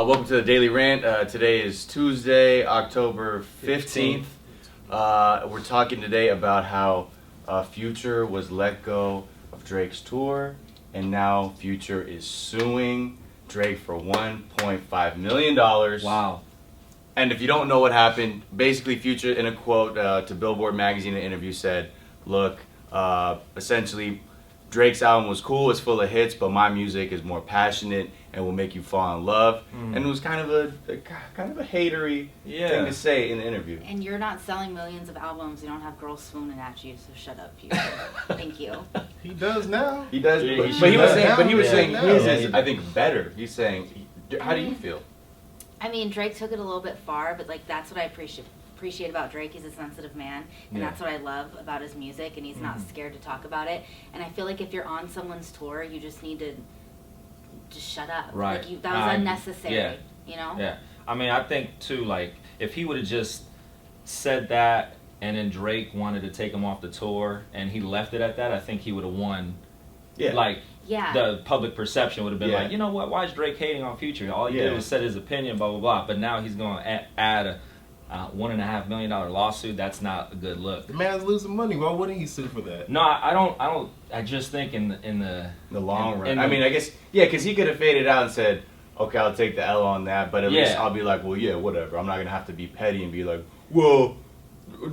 Welcome to the Daily Rant. Today is Tuesday, October 15th. We're talking today about how Future was let go of Drake's tour, and now Future is suing Drake for $1.5 million. Wow. And if you don't know what happened, basically Future, in a quote to Billboard magazine in an interview, said, look, essentially, Drake's album was cool, it's full of hits, but my music is more passionate and will make you fall in love. And it was kind of a hatery thing to say in the interview. And you're not selling millions of albums. You don't have girls swooning at you, so shut up, Future. Thank you. He does now. He does, Yeah, but he was Yeah. saying Yeah. his Yeah. is, I think, better. He's saying, how do you feel? I mean, Drake took it a little bit far, but like that's what I appreciate about Drake. He's a sensitive man, and that's what I love about his music, and he's not scared to talk about it. And I feel like if you're on someone's tour, you just need to just shut up. Right. Like that was unnecessary. Yeah. You know? Yeah. I mean, I think too, like, if he would have just said that and then Drake wanted to take him off the tour and he left it at that, I think he would have won. Yeah. Like, Yeah. the public perception would have been Yeah. like, you know what, why is Drake hating on Future? All he did was said his opinion, blah, blah, blah. But now he's going to add a $1.5 million lawsuit. That's not a good look. The man's losing money. Why wouldn't he sue for that? No, I don't. I just think in the long run. in I mean, I guess, because he could have faded out and said, okay, I'll take the L on that, but at least I'll be like, well, yeah, whatever. I'm not going to have to be petty and be like, well,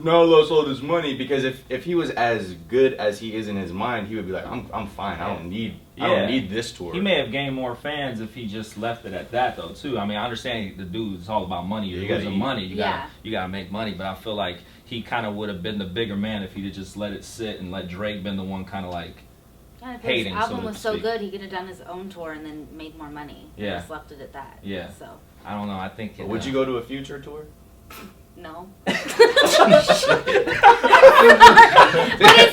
now I lost all this money. Because if he was as good as he is in his mind, he would be like, I'm fine. I don't need this tour. He may have gained more fans if he just left it at that, though, too. I mean, I understand the dude is all about money. You're losing money. You gotta make money. But I feel like he kind of would have been the bigger man if he'd have just let it sit and let Drake been the one kind of like hating. If his album was so speak. good, he could have done his own tour and then made more money. Yeah. Just left it at that. Yeah. So. I don't know. I think. Would you go to a Future tour? No. But his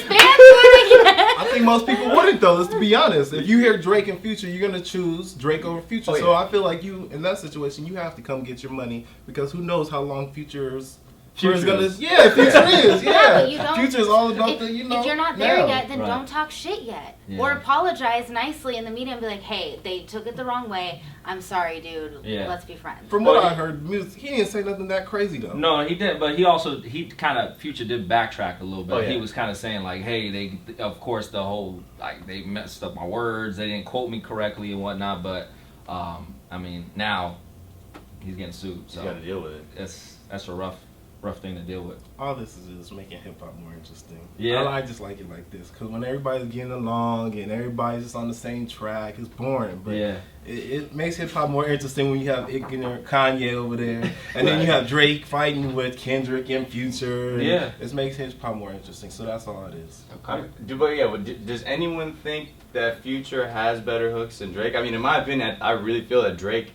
fans would. I think most people wouldn't, though. Let's be honest. If you hear Drake and Future, you're gonna choose Drake over Future. So I feel like you, in that situation, you have to come get your money because who knows how long Future's gonna. Yeah, Future is. Yeah, but you don't, Future's all about if, the If you're not there yet, then Right. don't talk shit yet, Yeah. or apologize nicely in the media and be like, "Hey, they took it the wrong way. I'm sorry, dude. Yeah. Let's be friends." From what I heard, music, he didn't say nothing that crazy though. No, he didn't. But he kind of Future did backtrack a little bit. He was kind of saying like, hey, of course the whole like they messed up my words. They didn't quote me correctly and whatnot. But I mean now he's getting sued. So You got to deal with it. That's a rough thing to deal with. All this is just making hip hop more interesting. Yeah. I just like it like this because when everybody's getting along and everybody's just on the same track, it's boring. But it makes hip hop more interesting when you have ignorant Kanye over there, and then you have Drake fighting with Kendrick and Future. And it makes hip hop more interesting. So that's all it is. Does anyone think that Future has better hooks than Drake? I mean, in my opinion, I really feel that Drake,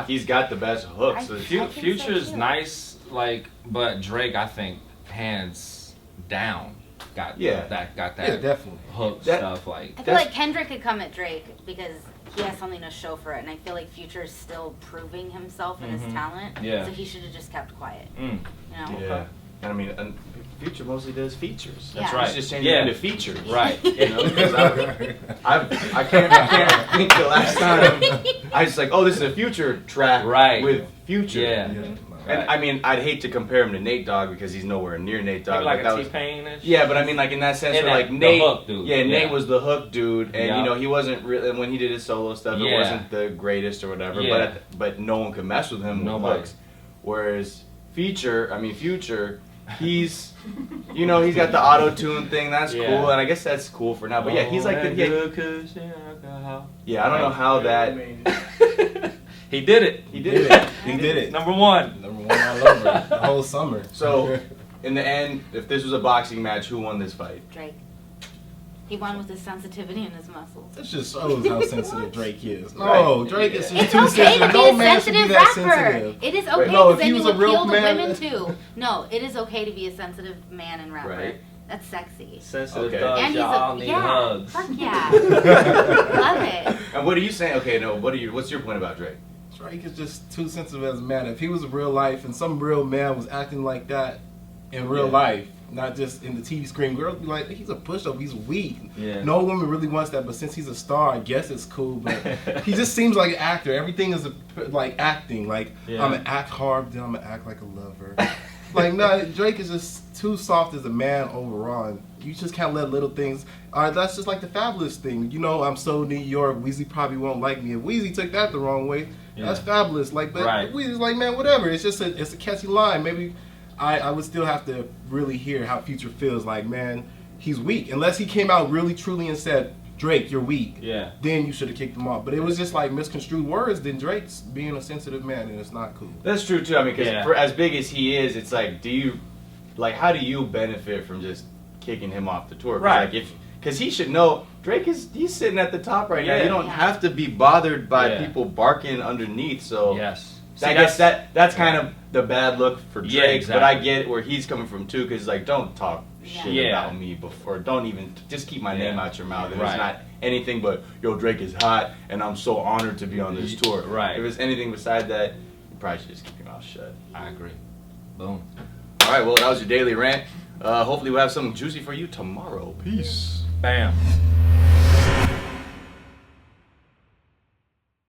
he's got the best hooks. Future's nice. Like, but Drake, I think, hands down, got that definitely hook stuff. Like, I feel like Kendrick could come at Drake because he has something to show for it, and I feel like Future's still proving himself and his talent. Yeah. So he should have just kept quiet. Mm. You know. Yeah. I mean, Future mostly does features. That's right. He's just changing into features. Right. You know, 'cause I can't think the last time I was like, oh, this is a Future track with Future. Yeah. And I mean, I'd hate to compare him to Nate Dogg because he's nowhere near Nate Dogg. Like a T-Pain-ish? Yeah, but I mean, like in that sense, where like Nate, the hook dude. Nate was the hook dude, and you know he wasn't really when he did his solo stuff. It wasn't the greatest or whatever. Yeah. But no one could mess with him with hooks. Whereas Future, he's he's got the auto tune thing. That's cool, and I guess that's cool for now. But yeah, he's like I don't know how that. He did it. He did it. Number one all over the whole summer. So, in the end, if this was a boxing match, who won this fight? Drake. He won with his sensitivity and his muscles. That just shows how sensitive Drake is. No, Drake is just It's too okay sensitive. to be No a man should be sensitive that rapper. sensitive. It is okay No, because if then he you was a real appeal to man- women too. No, it is okay to be a sensitive man and rapper. Right. That's sexy. Sensitive thugs, And y'all need hugs. Fuck yeah. Love it. And what are you saying? Okay, no. What's your point about Drake? Drake is just too sensitive as a man. If he was real life and some real man was acting like that in real life, not just in the TV screen. Girls be like, he's a push-up, he's weak. Yeah. No woman really wants that, but since he's a star, I guess it's cool. But he just seems like an actor. Everything is like acting. Like, Yeah. I'm gonna act hard, then I'm gonna act like a lover. Like, no, Drake is just too soft as a man overall. And you just can't let little things. All right, that's just like the Fabulous thing. You know, I'm so New York. Weezy probably won't like me. If Weezy took that the wrong way, that's Fabulous. Like, but Right. Weezy's like, man, whatever. It's just it's a catchy line. Maybe I would still have to really hear how Future feels. Like, man, he's weak. Unless he came out really truly and said, Drake, you're weak. Yeah. Then you should have kicked him off. But it was just like misconstrued words. Then Drake's being a sensitive man, and it's not cool. That's true too. I mean, because for as big as he is, it's like, how do you benefit from just kicking him off the tour? Right. Like because he should know he's sitting at the top right now. Yeah. You don't have to be bothered by Yeah. people barking underneath. So Yes. I guess that's kind of the bad look for Drake. Yeah, exactly. But I get where he's coming from too, because like, don't talk shit Yeah. about me before. Don't even just keep my name out your mouth. If Right. it's not anything but, yo, Drake is hot, and I'm so honored to be on this tour. Right. If it's anything beside that, you probably should just keep your mouth shut. I agree. Boom. All right, well, that was your daily rant. Hopefully we'll have something juicy for you tomorrow. Peace. Bam.